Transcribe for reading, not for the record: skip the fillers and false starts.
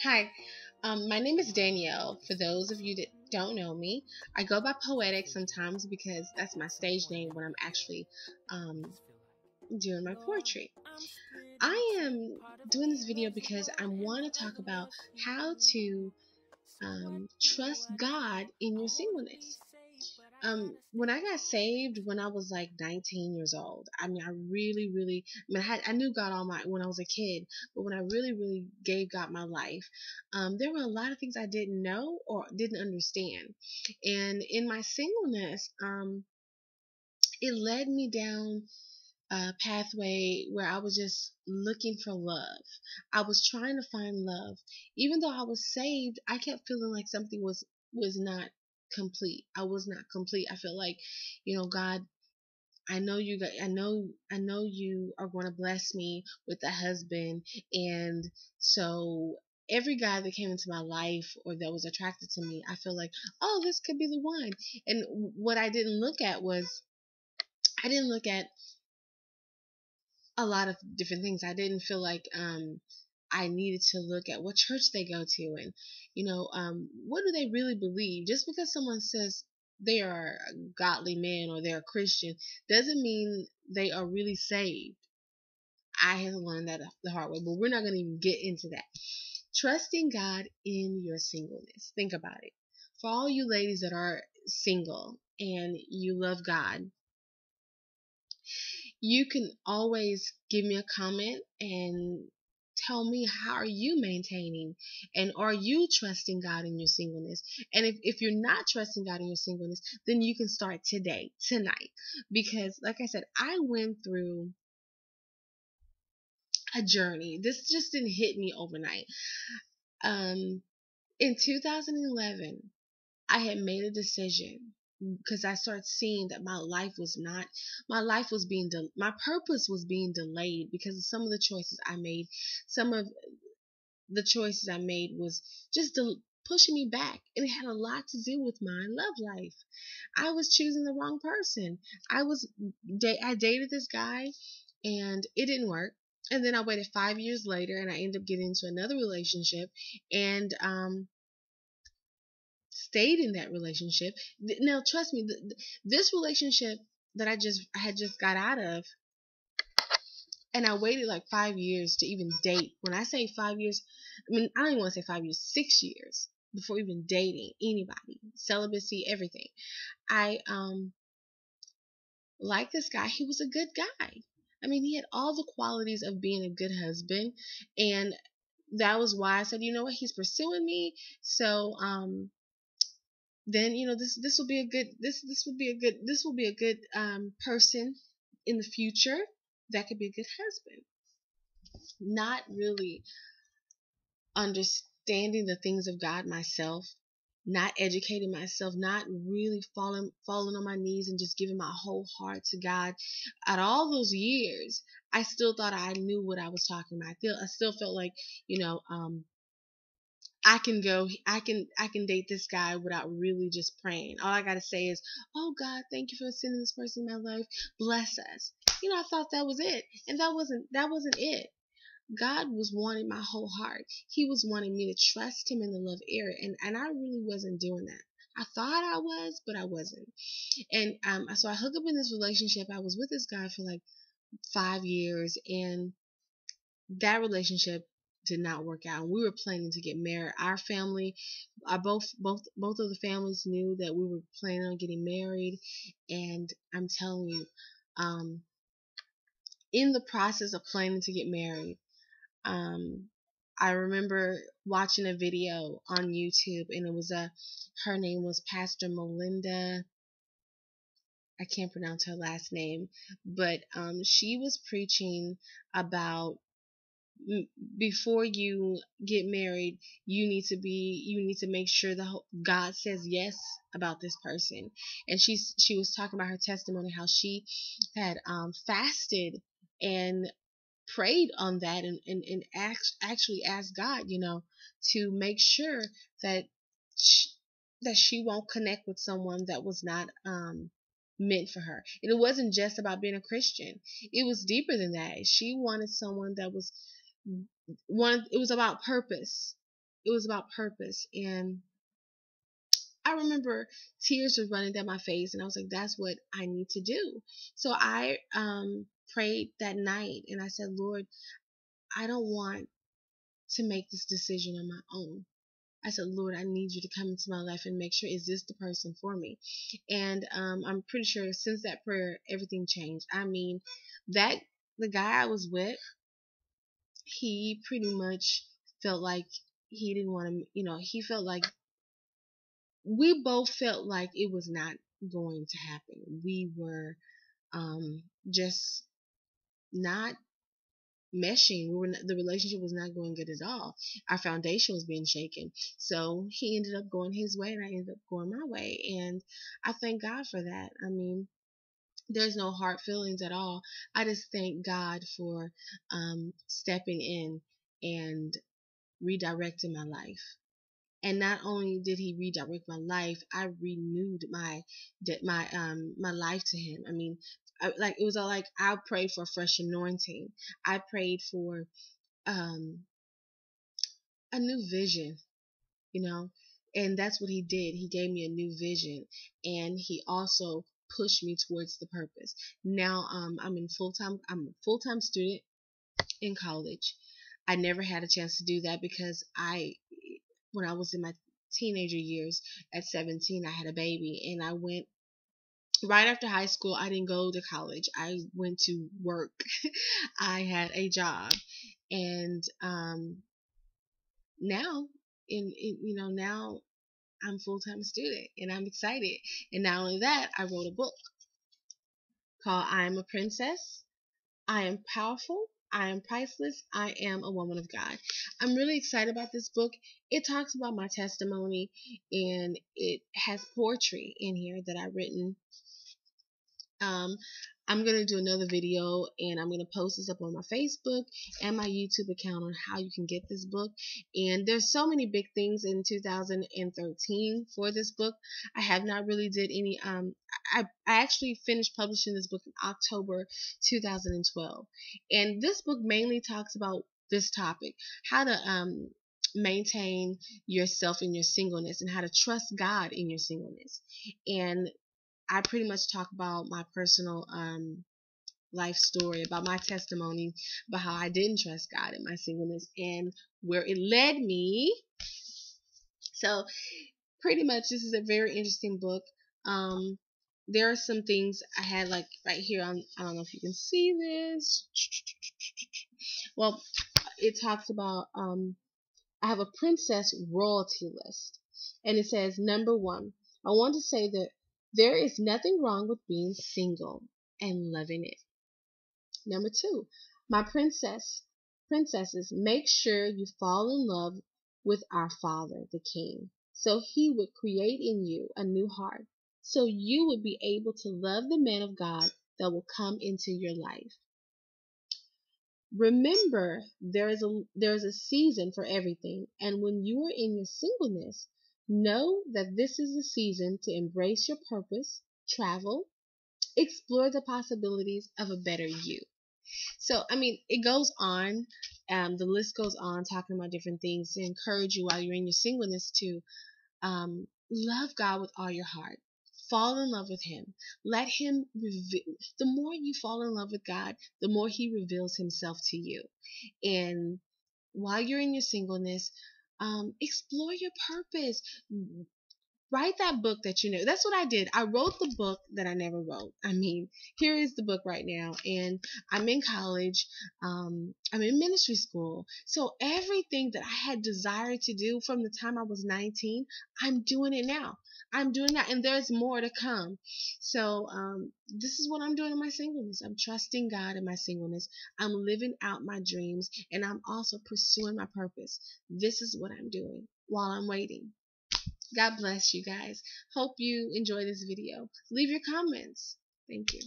Hi, my name is Danielle. For those of you that don't know me, I go by Poetic sometimes because that's my stage name when I'm actually um, doing my poetry. I am doing this video because I want to talk about how to trust God in your singleness. When I got saved when I was like 19 years old, I mean, I knew God all my when I was a kid, but when I really gave God my life, there were a lot of things I didn't know or didn't understand, and in my singleness, it led me down a pathway where I was just looking for love. I was trying to find love, even though I was saved. I kept feeling like something was not complete. I was not complete. I felt like, God, I know you are going to bless me with a husband, and so every guy that came into my life or that was attracted to me, I feel like, oh, this could be the one. And what I didn't look at was I didn't look at a lot of different things. I didn't feel like I needed to look at what church they go to, and what do they really believe. Just because someone says they are a godly man or they're a Christian doesn't mean they are really saved. I had to learn that the hard way, but we're not going to even get into that. Trusting God in your singleness. Think about it. For all you ladies that are single and you love God, you can always give me a comment and tell me, how are you maintaining, and are you trusting God in your singleness? And if you're not trusting God in your singleness, then you can start today, tonight. Because like I said, I went through a journey. This just didn't hit me overnight. In 2011, I had made a decision because I started seeing that my life was being my purpose was being delayed because of some of the choices I made. Some of the choices I made was just pushing me back, and it had a lot to do with my love life. I was choosing the wrong person. I dated this guy, and it didn't work. And then I waited 5 years later, and I ended up getting into another relationship, and stayed in that relationship. Now, trust me, this relationship that I had just got out of, and I waited like 5 years to even date. When I say 5 years, I mean, I don't even want to say 5 years, 6 years before even dating anybody, celibacy, everything. I like this guy. He was a good guy. I mean, he had all the qualities of being a good husband, and that was why I said, you know what, he's pursuing me, so then this will be a good this will be a good person in the future that could be a good husband. Not really understanding the things of God myself, not educating myself, not really falling on my knees and just giving my whole heart to God. At all those years, I still thought I knew what I was talking about. I still felt like, you know, I can date this guy without really just praying. All I gotta say is, oh God, thank you for sending this person in my life. Bless us. I thought that was it. And that wasn't it. God was wanting my whole heart. He was wanting me to trust him in the love area. And I really wasn't doing that. I thought I was, but I wasn't. And so I hooked up in this relationship. I was with this guy for like 5 years, and that relationship did not work out. And we were planning to get married. Our family, both of the families knew that we were planning on getting married. And I'm telling you, in the process of planning to get married, um, I remember watching a video on YouTube, and her name was Pastor Melinda. I can't pronounce her last name, but she was preaching about before you get married, you need to make sure that God says yes about this person. And she was talking about her testimony, how she had fasted and prayed on that, and actually asked God, to make sure that she, that she won't connect with someone that was not meant for her. And it wasn't just about being a Christian. It was deeper than that. She wanted someone that was it was about purpose. it was about purpose. And I remember tears were running down my face, and I was like, that's what I need to do. So I prayed that night, and I said, Lord, I don't want to make this decision on my own. I said, Lord, I need you to come into my life and make sure, is this the person for me? And I'm pretty sure since that prayer, everything changed. I mean, that the guy I was with, he pretty much felt like he didn't want to, he felt like we both felt like it was not going to happen. We were just not meshing. The relationship was not going good at all. Our foundation was being shaken. So he ended up going his way, and I ended up going my way. And I thank God for that. I mean, there's no hard feelings at all. I just thank God for stepping in and redirecting my life. And not only did he redirect my life, I renewed my life to him. I mean, it was all like I prayed for a fresh anointing. I prayed for um, a new vision, you know, and that's what he did. He gave me a new vision, and he also pushed me towards the purpose. Now, I'm a full-time student in college. I never had a chance to do that because when I was in my teenager years at 17, I had a baby, and I went right after high school. I didn't go to college. I went to work. I had a job, and now now I'm full-time student, and I'm excited. And not only that, I wrote a book called I Am a Princess. I am powerful. I am priceless. I am a woman of God. I'm really excited about this book. It talks about my testimony, and it has poetry in here that I've written. Um, I'm going to do another video, and I'm going to post this up on my Facebook and my YouTube account on how you can get this book. And there's so many big things in 2013 for this book. I have not really did any I actually finished publishing this book in October 2012. And this book mainly talks about this topic, how to maintain yourself in your singleness, and how to trust God in your singleness. And I pretty much talk about my personal life story, about my testimony, about how I didn't trust God in my singleness and where it led me. So pretty much this is a very interesting book. There are some things I had like right here on, I don't know if you can see this. Well, it talks about I have a princess royalty list, and it says, number 1, I want to say that there is nothing wrong with being single and loving it. Number 2, my princesses, make sure you fall in love with our Father, the King, so he would create in you a new heart, so you would be able to love the man of God that will come into your life. Remember, there is a season for everything, and when you are in your singleness, know that this is a season to embrace your purpose, travel, explore the possibilities of a better you. So, I mean, it goes on. The list goes on, talking about different things to encourage you while you're in your singleness to love God with all your heart. Fall in love with him. Let him reveal. The more you fall in love with God, the more he reveals himself to you. And while you're in your singleness, explore your purpose. Write that book that you know. That's what I did. I wrote the book that I never wrote. I mean, here is the book right now, and I'm in college. I'm in ministry school. So everything that I had desired to do from the time I was 19, I'm doing it now. I'm doing that, and there's more to come. So this is what I'm doing in my singleness. I'm trusting God in my singleness. I'm living out my dreams, and I'm also pursuing my purpose. This is what I'm doing while I'm waiting. God bless you guys. Hope you enjoy this video. Leave your comments. Thank you.